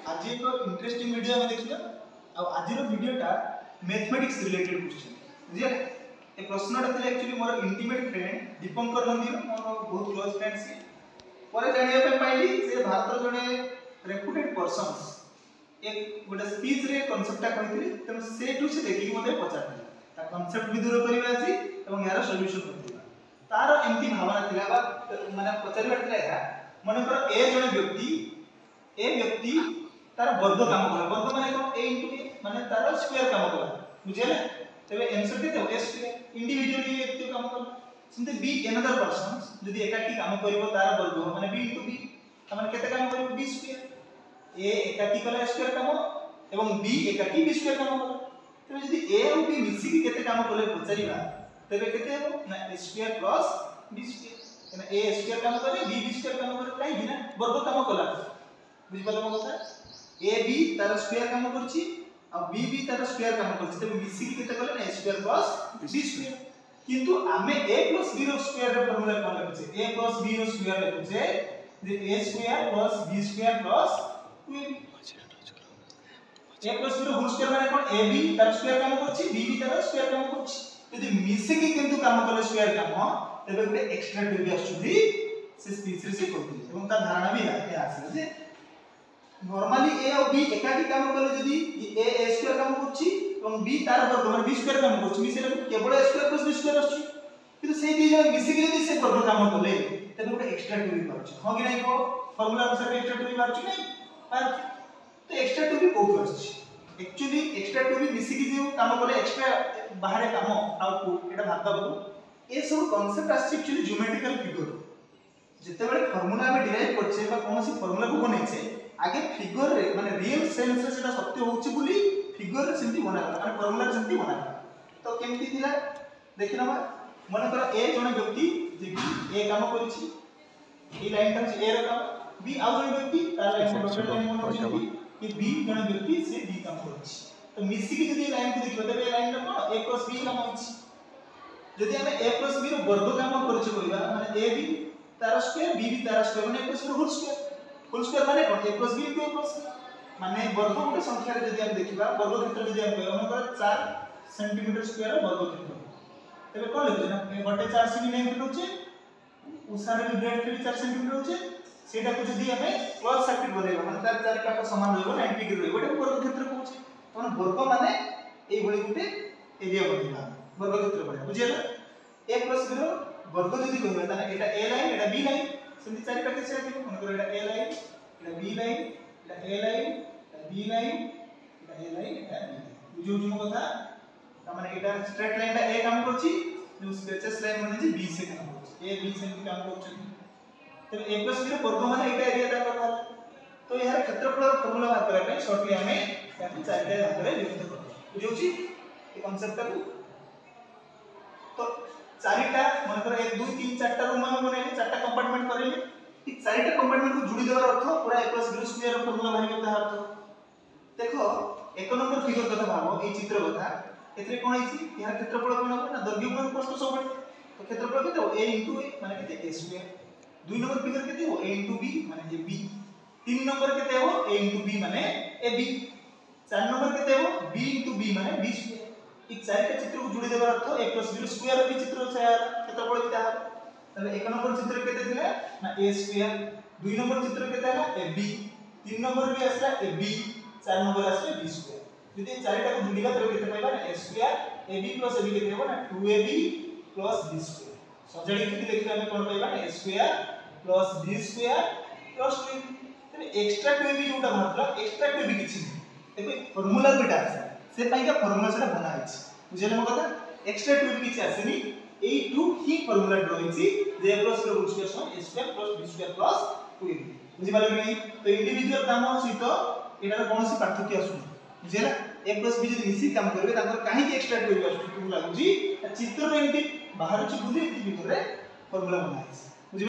आज एक interesting video हमें देखिए आज वीडियोटा मैथमेटिक्स रिलेटेड क्वेश्चन बुझे ए प्रश्नटा थे एक्चुअली मोर इंटीमेट फ्रेंड दीपंकर नंदी मोर बहुत क्लोज फ्रेंड सी पर जानिया पे पाइली से भारत जने रेपुटेड पर्सन्स एक गोटे स्पीच रे कांसेप्टटा कहितली तम से टू से देखि मते पचारली ता कांसेप्ट भी दूर करबा अछि एवं यार सॉल्यूशन करथिबा तार एमती भावना थिला बा माने पचारबा थिला एहा माने कर ए जने व्यक्ति तार वर्ग काम करा वर्ग माने कोन a * a माने तार स्क्वायर काम करा बुझिले तबे आंसर के a स्क्वायर इंडिविजुअली व्यक्ति काम करा सिंते b अनदर पर्सन्स यदि एकाकी काम करिवो तार वर्ग माने b * b माने केते काम करिवो b स्क्वायर a एकाकी कला स्क्वायर काम एवं b एकाकी b स्क्वायर काम करा तबे यदि a और b मिसी के केते काम कले पचारिबा तबे केते हेबो ना a square plus b square एना a स्क्वायर काम करे b स्क्वायर काम करे काई बिना वर्ग काम कला बुझि पालो म कथा a b तार स्क्वायर काम करछि आ b b तार स्क्वायर काम करछि तबे मिसी के केते कले ना a square plus b square किंतु आमे a प्लस b रो स्क्वायर रे फॉर्मूला कोन लिखछे a प्लस b रो स्क्वायर लिखछे जे a square plus b square plus 2ab a plus b रो होल स्क्वायर माने कोन a b तार स्क्वायर काम करछि b b तार स्क्वायर काम करछि यदि मिसी के किंतु काम कले स्क्वायर काम तबे गुटे एक्स्ट्रा टू बी आछुदी से स्पीच रे से करथि एवं ता धारणा भी आसे जे नॉर्मली a और b एकाकी काम कले जदी a स्क्वायर काम करछि एवं b तार वर्ग माने b स्क्वायर काम करछि मिसे केवल a square plus b square आछि किंतु से दी जण मिसे के जदी से वर्ग काम कले तबे गुटे एक्स्ट्रा टू बी पाछि हो कि नै को फार्मूला अनुसार एक्स्ट्रा टू बी पाछि नै पर तो एक्स्ट्रा टू बी कोन आछि एक्चुअली एक्स्ट्रा टू बी मिसे के जे काम कले एक्स्ट्रा बाहर काम आउटपुट एटा भागबो ए सब कांसेप्ट आछि एक्चुअली ज्योमेट्रिकल फिगर जते बेले फार्मूला में डिराइव करछे बा कोनोसी फार्मूला को बनाइछे आगे फिगर रे माने रियल सेंस रे सेटा सत्य होउची बोली फिगर रे सेंती बना माने फार्मूला रे सेंती बना तो केमती थिला देखिनबा मन कर ए जने व्यक्ति जे कि ए काम करछि ए लाइन ता ए रे काम बी आउ जने व्यक्ति तार लाइन को डबल लाइन मन होछि कि बी जने व्यक्ति से बी काम करछि तो मिसी के जदी लाइन को देखिबा तबे लाइन रे कोन a + b काम होछि जदी हमें a + b रो वर्ग काम करछि कहिबा माने a b तार स्क्वायर b b तार स्क्वायर माने a + b होल स्क्वायर माने कोन a + b * a + माने वर्ग गोटे संख्या रे जदी हम देखिबा वर्ग क्षेत्र जदी हम कहबा मतलब 4 सेंटीमीटर स्क्वायर वर्ग क्षेत्र तबे कोन लिखै ना गोटे 4 से 9 फीट होचे उसारे भी ब्रेड के 4 सेंटीमीटर होचे सेटा को जदी हमें प्लस सर्किट बनेबा माने तार चारि पाख समान रहइबो 90 डिग्री रहइबो गोटे वर्ग क्षेत्र कहउचे तने वर्ग माने एई भली गोटे एरिया बनेबा वर्ग क्षेत्र बने बुझियला a + b रो वर्ग जदी कहबा ताने एटा a line Etah b line semi चारि पाखे से आथिबो मन कर एटा a line Etah b line Etah a line Etah b line Etah a line Etah b line बुझियो जुम कथा त माने एटा स्ट्रेट लाइन ता a काम करछि जो स्केचेस लाइन माने जे b से काम करछि a b से काम करछि तब a + b रो वर्ग माने एटा एरिया ता करबा तो यार क्षेत्रफल फार्मूला बात करै पे शॉर्टली हमें यानी चारिटा भागरे विभक्त कर बुझियो छी ए कांसेप्ट को तो चारिटा मन कर 1 2 3 4टा रूम में बनेले चारटा कंपार्टमेंट करेले इ चारिटा कंपार्टमेंट को जोड़ी देबार अर्थ पूरा a + b स्क्वायर फार्मूला बाहरी करता अर्थ देखो एक नंबर फिगर कथा भाबो ए चित्र कथा एतरे कोन आइछि यार क्षेत्रफल कोन हो ना दैर्घ्य गुणन प्रस्थ सब तो क्षेत्रफल केते हो a * a माने केते a स्क्वायर 2 नंबर फिगर केते हो a * b माने ab 3 नंबर केते हो a * b माने ab 4 नंबर केते हो b * b माने b स्क्वायर इ चारिटा चित्र को जोड़ी देबार अर्थ a + b स्क्वायर भी चित्र से यार क्षेत्रफल केते हा तबे एक नंबर चित्र केते थिले ना a स्क्वायर 2 नंबर चित्र केते हा ab 3 नंबर भी आसला ab 4 नंबर आसला b स्क्वायर यदि चारिटा को जोड़ीबा तबे केते पाइबा ना a स्क्वायर ab + ab केते हो ना 2ab + b स्क्वायर सजडी केते देखिबा हम कोन पाइबा a square + b square + 2ab तबे एक्स्ट्रा 2ab जोटा भातला एक्स्ट्रा 2ab किछि देखो फार्मूला बेटा से पाइका फार्मूला सेटा बना आइछि बुझले म कथा एक्स्ट्रा 2ab किछि आसेनी ए टू ही फार्मूला रहिछि जे a + b होल स्क्वायर समान a square + b square + 2ab बुझि पालो कि नै तो इंडिविजुअल काम सहित एटार कोनोसी पार्थक्य आसु बुझिला a + b जदि मिसी काम करबे ताकर काहे कि एक्स्ट्रा 2ab आसु लागुछि चित्र रे एंटी बाहर छि बुझि भीतर रे फार्मूला बना आइछि